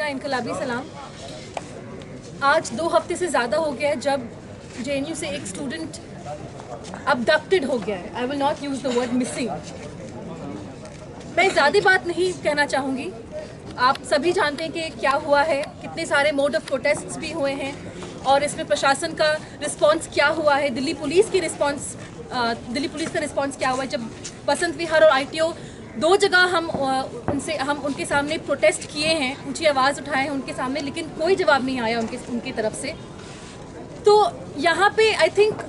मेरा इनकलाबी सलाम। आज 2 हफ्ते से ज़्यादा हो गया है जब जेएनयू से एक स्टूडेंट अबडक्टेड हो गया है। I will not use the word missing. मैं ज़्यादा बात नहीं कहना चाहूँगी। आप सभी जानते हैं कि क्या हुआ है, कितने सारे मोड ऑफ प्रोटेस्ट भी हुए हैं और इसमें प्रशासन का रिस्पांस क्या हुआ है, दिल्ली पुलिस का रिस्पांस क्या हुआ है। जब बसंत विहार और आईटीओ 2 जगह हम उनके सामने प्रोटेस्ट किए हैं, ऊंची आवाज़ उठाए हैं उनके सामने, लेकिन कोई जवाब नहीं आया उनकी तरफ से। तो यहाँ पे आई थिंक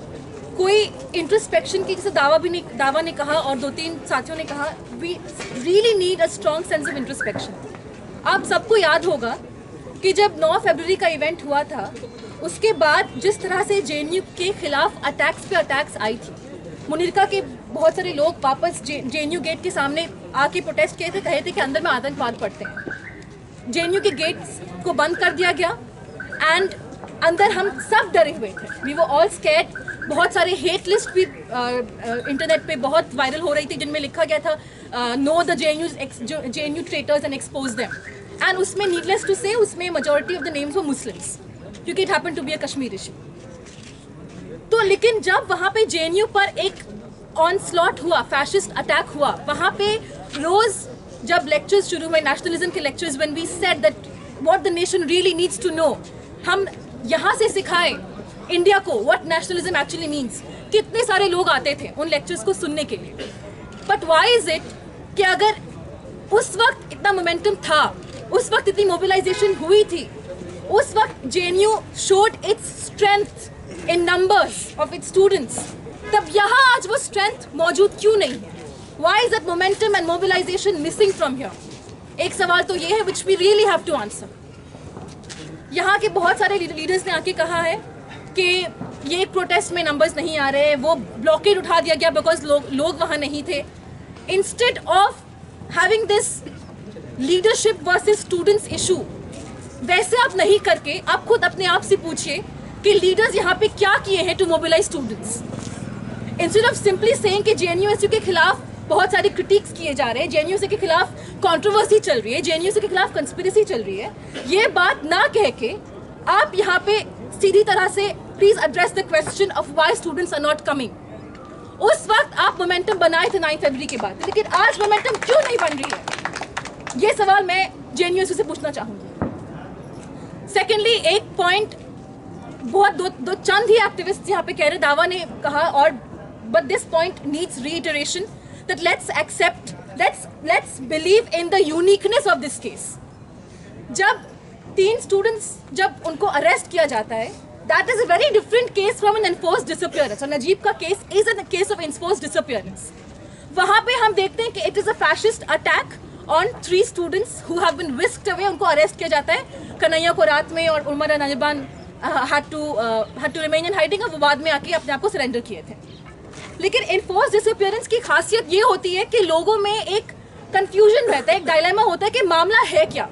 कोई इंट्रोस्पेक्शन की, जैसे दावा ने कहा और 2-3 साथियों ने कहा, we really need a strong sense of introspection. आप सबको याद होगा कि जब 9 फरवरी का इवेंट हुआ था, उसके बाद जिस तरह से जेएनयू के खिलाफ अटैक्स पे अटैक्स आई थी, मुनीरका के बहुत सारे लोग वापस जेएनयू गेट के सामने आके प्रोटेस्ट किए थे, कहे थे कि अंदर में आतंकवाद पड़ते हैं। जेएनयू के गेट्स को बंद कर दिया गया एंड अंदर हम सब डरे हुए थे। We were all scared. बहुत सारे हेट लिस्ट भी इंटरनेट पे बहुत वायरल हो रही थी, जिनमें लिखा गया था no the JNU traitors and expose them. And उसमें नीडलेस टू से उसमें majority of the names were Muslims, क्योंकि it happened to be a Kashmir issue. तो लेकिन जब वहाँ पे जेएनयू पर एक ऑनस्लॉट हुआ, फैशिस्ट अटैक हुआ, वहाँ पे रोज जब लेक्चर्स शुरू हुए, नेशनलिज्म के lectures, when we said that what the nation really needs to know, हम यहाँ से सिखाए इंडिया को व्हाट नेशनलिज्म एक्चुअली मीन्स। कितने सारे लोग आते थे उन लेक्चर्स को सुनने के लिए। बट व्हाई इज इट कि अगर उस वक्त इतना मोमेंटम था, उस वक्त इतनी मोबिलाइजेशन हुई थी, उस वक्त JNU showed its strength in numbers of its students, तब यहाँ आज वो स्ट्रेंथ मौजूद क्यों नहीं है? Why is that momentum and mobilisation missing from here? एक सवाल तो ये है which we really have to answer. यहाँ के बहुत सारे लीडर्स ने आके कहा है कि ये प्रोटेस्ट में नंबर्स नहीं आ रहे, वो ब्लॉकेड उठा दिया गया बिकॉज लोग वहाँ नहीं थे। Instead of having this leadership versus students issue, वैसे आप नहीं करके आप खुद अपने आप से पूछिए कि लीडर्स यहाँ पे क्या किए हैं to mobilise students. Instead of simply saying कि जेएनयू के खिलाफ बहुत सारे क्रिटिक्स किए जा रहे हैं, जेएनयू के खिलाफ कंट्रोवर्सी चल रही है, जेएनयू के खिलाफ कंस्पिरेसी चल रही है, ये बात ना कह के आप यहाँ पे सीधी तरह से please address the question of why students are not coming. उस वक्त आप मोमेंटम बनाए थे 9 फरवरी के बाद, लेकिन आज मोमेंटम क्यों नहीं बन रही है? ये सवाल मैं जेएनयू से पूछना चाहूंगी। सेकेंडली, एक पॉइंट बहुत दो चंद ही एक्टिविस्ट यहाँ पे कह रहे, दावा ने कहा, और but this point needs reiteration that let's believe in the uniqueness of this case. जब 3 स्टूडेंट्स जब उनको अरेस्ट किया जाता है, that is a very different case from an enforced disappearance. और नजीब का case is a case of enforced disappearance. वहाँ पे हम देखते हैं कि it is a fascist attack on 3 students who have been whisked away. उनको अरेस्ट किया जाता है। कन्हैया को रात में और Umar नाजिबान had to remain in hiding, और वो बाद में आके अपने आप को सरेंडर किए थे। लेकिन इनफोर्स डिसअपीयरेंस की खासियत ये होती है कि लोगों में एक कंफ्यूजन रहता है, एक डायलेमा होता है कि मामला है क्या।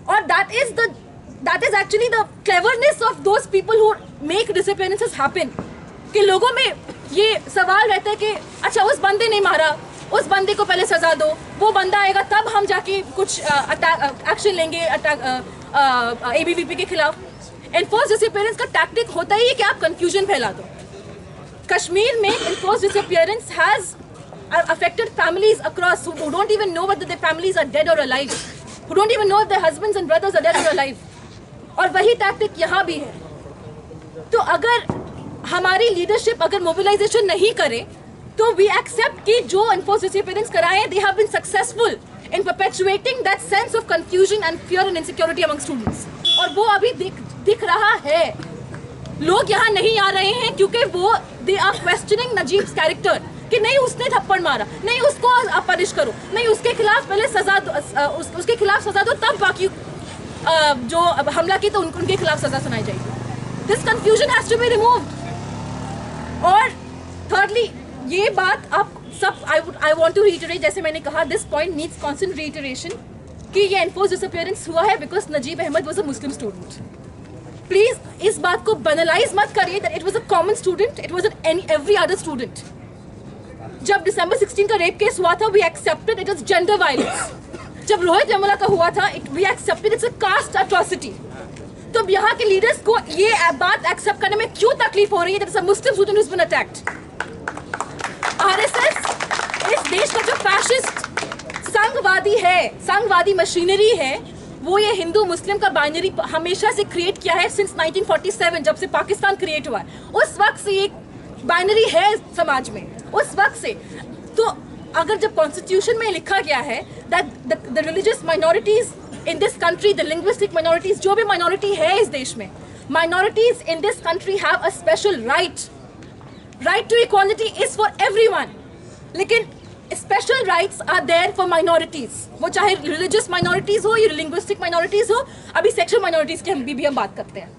और that is actually the cleverness of those people who make disappearances happen, कि लोगों में ये सवाल रहता है कि अच्छा, उस बंदे ने मारा, उस बंदे को पहले सजा दो, वो बंदा आएगा तब हम जाके कुछ एक्शन लेंगे एबीवीपी के खिलाफ। इनफोर्स डिसअपीयरेंस का टैक्टिक होता ही है कि आप कंफ्यूजन फैला दो। कश्मीर में enforced disappearance has affected families across who don't even know whether their families are dead or alive, who don't even know if their husbands and brothers are dead or alive. और वही tactic यहाँ भी है। तो अगर हमारी leadership अगर mobilisation नहीं करे तो we accept कि जो enforced disappearance कराए, they have been successful in perpetuating that sense of confusion and fear and insecurity among students. और वो अभी दिख रहा है। लोग यहाँ नहीं आ रहे हैं क्योंकि वो दे आर क्वेश्चनिंग नजीब्स कैरेक्टर, कि नहीं उसने थप्पड़ मारा, नहीं उसको आप पनिश करो, नहीं उसके खिलाफ पहले सजा दो, उसके खिलाफ सजा दो, तब बाकी जो हमला की तो उनके खिलाफ सजा सुनाई जाएगी। This confusion has to be removed. और थर्डली, ये बात आप सब आई वांट टू रीइटरेट, जैसे मैंने कहा, this point needs constant reiteration कि ये एनफोर्स डिसअपीयरेंस हुआ है because Najeeb Ahmed was a Muslim student. Please इस बात को बनलाइज मत करिए that it was a common student, it was every other student. जब दिसंबर 16 का रेप केस हुआ था, we accepted it was gender violence. जब रोहित वेमुला का हुआ था, we accepted it's a caste atrocity. तो अब यहाँ के लीडर्स को ये बात एक्सेप्ट करने में क्यों तकलीफ हो रही है? That is a Muslim student who has been attacked. RSS इस देश का जो फैशिस्ट संघवादी है, संघवादी मशीनरी है, वो ये हिंदू मुस्लिम का बाइनरी हमेशा से क्रिएट किया है सिंस 1947, जब से पाकिस्तान क्रिएट हुआ है। उस वक्त से ये बाइनरी है समाज में, उस वक्त से। तो अगर जब कॉन्स्टिट्यूशन में लिखा गया है that the religious minorities in this country, the linguistic minorities, जो भी माइनॉरिटी है इस देश में, minorities in this country have a special right to equality is for everyone, लेकिन special rights are there for minorities, वो चाहे रिलीजियस माइनॉरिटीज हो या लिंग्विस्टिक माइनॉरिटीज हो। अभी सेक्शुअल माइनॉरिटीज की हम बात करते हैं।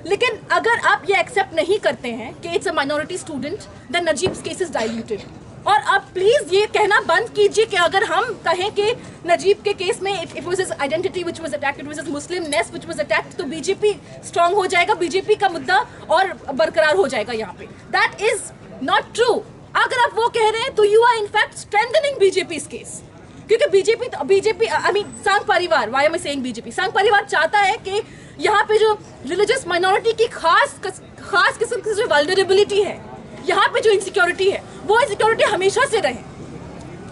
लेकिन अगर आप ये एक्सेप्ट नहीं करते हैं कि it's a minority student, then Najeeb's case is diluted. और आप प्लीज ये कहना बंद कीजिए कि अगर हम कहें कि नजीब के केस में it was his identity which was attacked, it was his Muslimness which was attacked, तो बीजेपी स्ट्रांग हो जाएगा, बीजेपी का मुद्दा और बरकरार हो जाएगा यहाँ पे। That is not true. अगर आप वो कह रहे हैं तो you are in fact strengthening BJP's case, क्योंकि BJP I mean Sangh Parivar, why am I saying BJP, Sangh Parivar चाहता है कि यहाँ पे जो रिलीजियस माइनॉरिटी की खास किस्म की जो वल्नरेबिलिटी है, यहाँ पे जो इनसिक्योरिटी है, वो इनसिक्योरिटी हमेशा से रहे।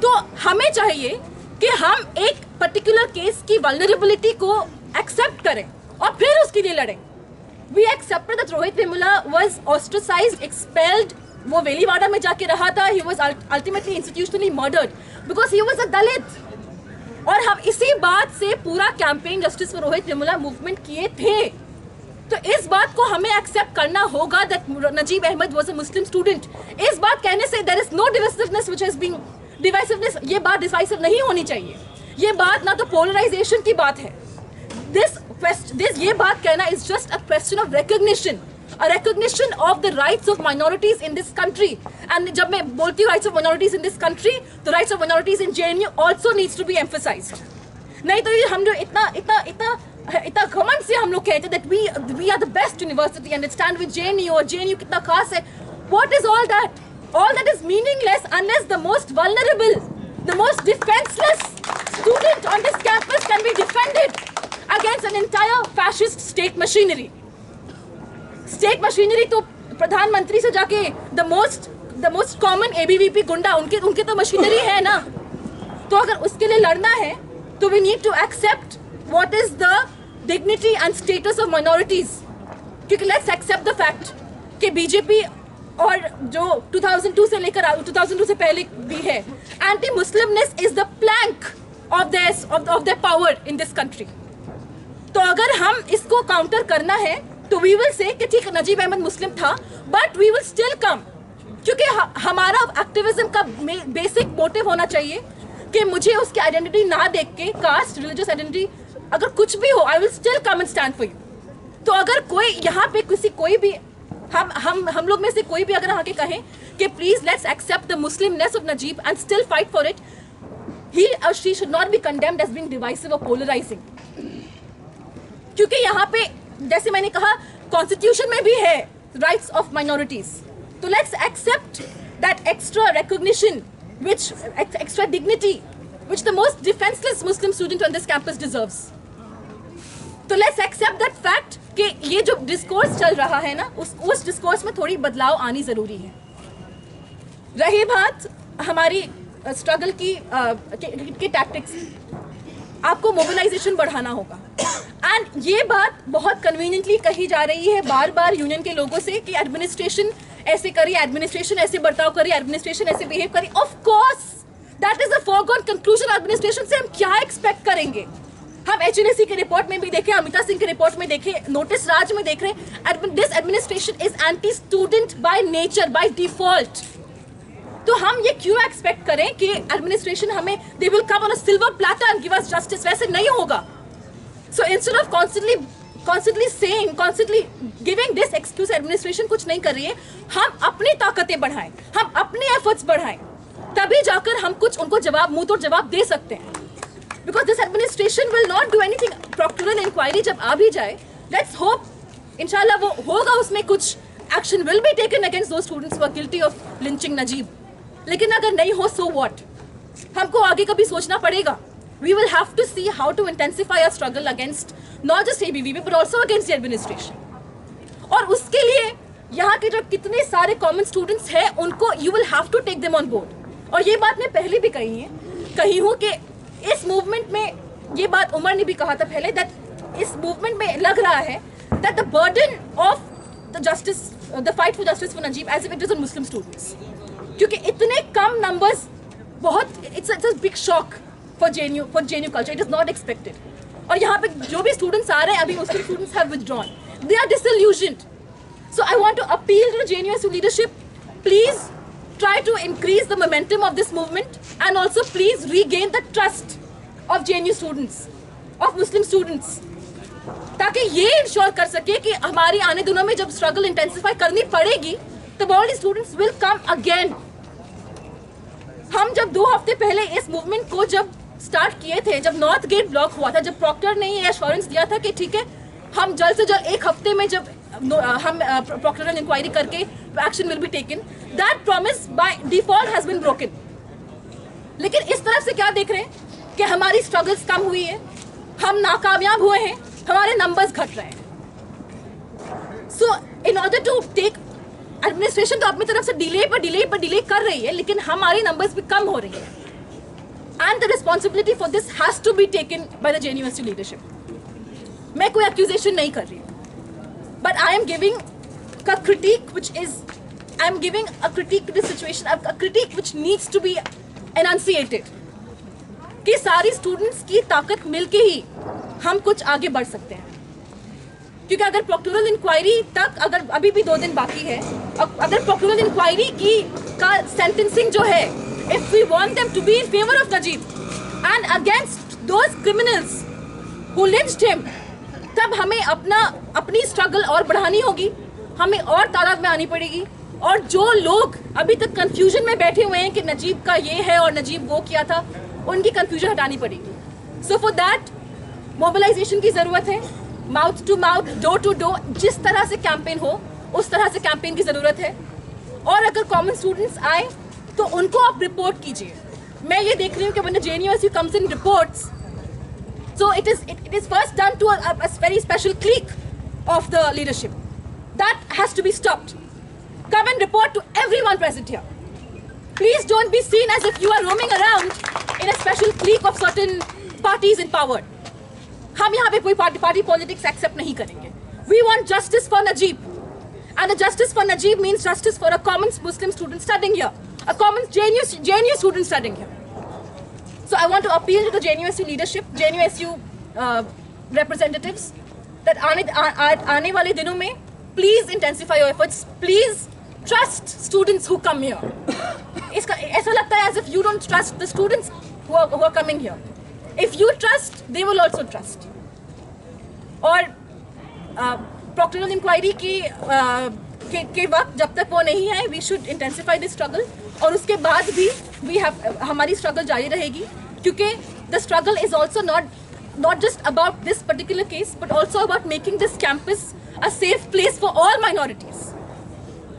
तो हमें चाहिए कि हम एक पर्टिकुलर केस की वल्नरेबिलिटी को एक्सेप्ट करें और फिर उसके लिए लड़ें। We accepted that Rohith Vemula was ostracised, expelled, वो वेलीवाड़ा में जाके रहा था, he was ultimately institutionally murdered because he was a दलित। और हम इसी बात से पूरा campaign justice for Rohit Vemula movement किए थे। तो इस बात को हमें एक्सेप्ट करना होगा that Najeeb Ahmed was a Muslim student. इस बात कहने से there is no divisiveness which has been divisiveness, ये बात डिवाइसिव नहीं होनी चाहिए। ये बात ना तो पोलराइजेशन की बात है, दिस ये बात कहना is just a question of recognition, a recognition of the rights of minorities in this country। and जब मैं बोलती हूँ rights of minorities in this country, तो rights of minorities in JNU also needs to be emphasized। नहीं तो ये हम जो इतना घमंड से हम लोग कहते हैं that we are the best university and it stand with JNU और JNU कितना खास है, what is all that? All that is meaningless unless the most vulnerable, the most defenseless student on this campus can be defended against an entire fascist state machinery। State machinery तो प्रधानमंत्री से जाके the most common ABVP गुंडा, उनके तो machinery है ना। तो अगर उसके लिए लड़ना है तो we need to accept what is the dignity and status of minorities, क्योंकि लेट्स एक्सेप्ट द फैक्ट कि बीजेपी और जो 2002 से लेकर 2002 से पहले भी है, anti Muslimness is the plank of their power in this country. तो अगर हम इसको काउंटर करना है तो वी विल से कि ठीक है नजीब अहमद मुस्लिम था, but we will still come, क्योंकि हमारा एक्टिविज्म का बेसिक मोटिव होना चाहिए कि मुझे उसकी आइडेंटिटी ना देख के, कास्ट, रिलीजियस आइडेंटिटी, अगर कुछ भी हो, I will still come and stand for you. तो अगर कोई यहाँ पे कोई भी हम लोग में से कोई भी अगर आके कहें कि please let's accept the Muslimness of Najeeb and still fight for it, he और she should not be condemned as being divisive और पोलराइजिंग। क्योंकि यहाँ पे जैसे मैंने कहा कॉन्स्टिट्यूशन में भी है राइट्स ऑफ माइनॉरिटीज, तो let's accept that extra recognition, which extra dignity which the most defenceless Muslim student on this campus deserves. तो लेट्स एक्सेप्ट दैट फैक्ट कि ये जो डिस्कोर्स चल रहा है ना, उस डिस्कोर्स में थोड़ी बदलाव आनी जरूरी है। रही बात हमारी स्ट्रगल की टैक्टिक्स, आपको मोबिलाइजेशन बढ़ाना होगा। एंड ये बात बहुत कन्वीनियंटली कही जा रही है बार बार यूनियन के लोगों से कि एडमिनिस्ट्रेशन ऐसे करी, एडमिनिस्ट्रेशन ऐसे बर्ताव करी, एडमिनिस्ट्रेशन ऐसे बिहेव करी। Of course that is a foregone conclusion. Administration से हम क्या एक्सपेक्ट करेंगे? हम HNSC के रिपोर्ट में भी देखे, अमिता सिंह के रिपोर्ट में देखे, नोटिस राज में देख रहे हैं, this administration is anti student by nature, by default. तो हम ये क्यों एक्सपेक्ट करें कि एडमिनिस्ट्रेशन हमें they will come on a silver platter and give us justice? वैसे नहीं होगा। So instead of constantly giving this excuse, administration कुछ नहीं कर रही है, हम अपनी ताकतें बढ़ाएं, हम अपने एफर्ट्स बढ़ाएं, तभी जाकर हम कुछ उनको मुंह तोड़ जवाब दे सकते हैं। Because this administration will not do anything. Proctoral inquiry जब आ भी जाए, लेट्स होप इंशाल्लाह वो होगा, उसमें कुछ action will be taken against those students who are guilty of lynching Najeeb. लेकिन अगर नहीं हो, सो व्हाट? हमको आगे कभी सोचना पड़ेगा we will have to see how to intensify our struggle against not just ABVP but also against the administration. और उसके लिए यहाँ के जो कितने सारे कॉमन स्टूडेंट्स हैं उनको you will have to take them on board. और ये बात मैं पहले भी कही हूँ कि इस मूवमेंट में, ये बात उमर ने भी कहा था पहले, that इस मूवमेंट में लग रहा है that the burden of the fight for justice for Najib as if it is on Muslim students. क्योंकि इतने कम numbers, बहुत it's a big shock for JNU culture. It is not expected. और यहाँ पे जो भी students आ रहे हैं, अभी Muslim students have withdrawn. They are disillusioned. So I want to appeal to the JNUSU leadership. Please try to increase the momentum of this movement and also please regain the trust of JNU students, of Muslim students, ताकि ये ensure कर सके कि हमारी आने दिनों में जब स्ट्रगल इंटेंसिफाई करनी पड़ेगी तो all students will come again. हम जब 2 हफ्ते पहले इस मूवमेंट को जब स्टार्ट किए थे, जब नॉर्थ गेट ब्लॉक हुआ था, जब प्रॉक्टर ने ये एश्योरेंस दिया था कि ठीक है हम जल्द से जल्द 1 हफ्ते में जब हम प्रॉक्टोरल इंक्वायरी करके action will be taken, that promise by default has been broken. लेकिन इस तरफ से क्या देख रहे हैं कि हमारी स्ट्रगल्स कम हुई है, हम नाकामयाब हुए हैं, हमारे नंबर्स घट रहे हैं. So in order to take, administration तो अपनी तरफ से डिले कर रही है, लेकिन हमारी नंबर्स भी कम हो रही है. And the responsibility for this has to be taken by the JNUSU leadership. मैं कोई एक्यूजेशन नहीं कर रही हूँ, but I am giving a critique which is, I am giving a critique to this situation, a critique which needs to be enunciated. कि सारी students की ताकत मिलके ही हम कुछ आगे बढ़ सकते हैं. क्योंकि अगर प्रोक्टोरल इंक्वायरी तक, अगर अभी भी 2 दिन बाकी है, अगर प्रोक्टोरल इंक्वायरी की का सेंटेंसिंग जो है, if we want them to be in favor of Najib and against those criminals who lynched him, तब हमें अपनी स्ट्रगल और बढ़ानी होगी, हमें और तादाद में आनी पड़ेगी. और जो लोग अभी तक कंफ्यूजन में बैठे हुए हैं कि नजीब का ये है और नजीब वो किया था, उनकी कंफ्यूजन हटानी पड़ेगी. सो फॉर दैट मोबिलाइजेशन की ज़रूरत है, mouth to mouth, door to door, जिस तरह से कैंपेन हो उस तरह से कैंपेन की ज़रूरत है. और अगर कॉमन स्टूडेंट्स आए तो उनको आप रिपोर्ट कीजिए. मैं ये देख रही हूँ कि when the JNUSU comes in reports, so it is first done to a very special clique of the leadership. That has to be stopped. Come and report to everyone present here. Please don't be seen as if you are roaming around in a special clique of certain parties in power. हम यहाँ पे कोई party politics accept नहीं करेंगे. We want justice for Najib, and the justice for Najib means justice for a common Muslim student studying here, a common JNU student studying here. So I want to appeal to the JNUSU leadership, JNUSU representatives, that आने वाले दिनों में please intensify your efforts. Please trust students who come here. इसका ऐसा लगता है as if you don't trust the students who are coming here. If you trust, they will also trust. और proctoral inquiry के वक्त जब तक वो नहीं है, we should intensify this struggle. और उसके बाद भी हमारी struggle जारी रहेगी, क्योंकि the struggle is also not just about this particular case, but also about making this campus a safe place for all minorities.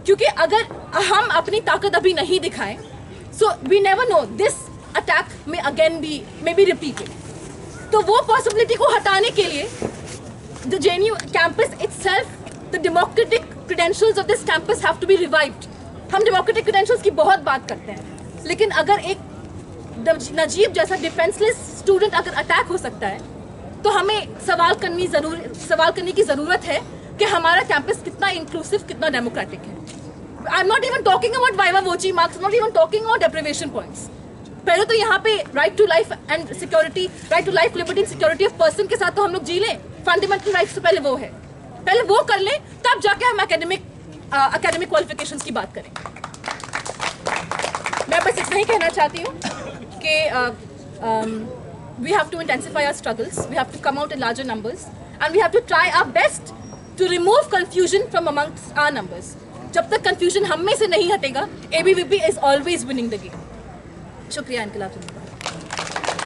क्योंकि अगर हम अपनी ताकत अभी नहीं दिखाएं, so we never know, this attack may be repeated. तो वो possibility को हटाने के लिए the JNU campus itself, the democratic credentials of this campus have to be revived. हम democratic credentials की बहुत बात करते हैं, लेकिन अगर एक नजीब जैसा डिफेंसलेस स्टूडेंट अगर अटैक हो सकता है, तो हमें सवाल करने की ज़रूरत है कि हमारा कैंपस कितना इंक्लूसिव, कितना डेमोक्रेटिक है. I am not even talking about viva voce marks, not even talking about deprivation points. पहले तो यहाँ पे right to life and security, right to life, liberty and security of person के साथ तो हम लोग जी लें. फंडामेंटल राइट्स तो पहले वो है, पहले वो कर लें, तब जाके हम एकेडमिक क्वालिफिकेशंस की बात करें. मैं बस इतना ही कहना चाहती हूँ कि we have to intensify our struggles, we have to come out in larger numbers, and we have to try our best to remove confusion from amongst our numbers. जब तक confusion हम में से नहीं हटेगा, ABVP is always winning the game. शुक्रिया इनकलाब.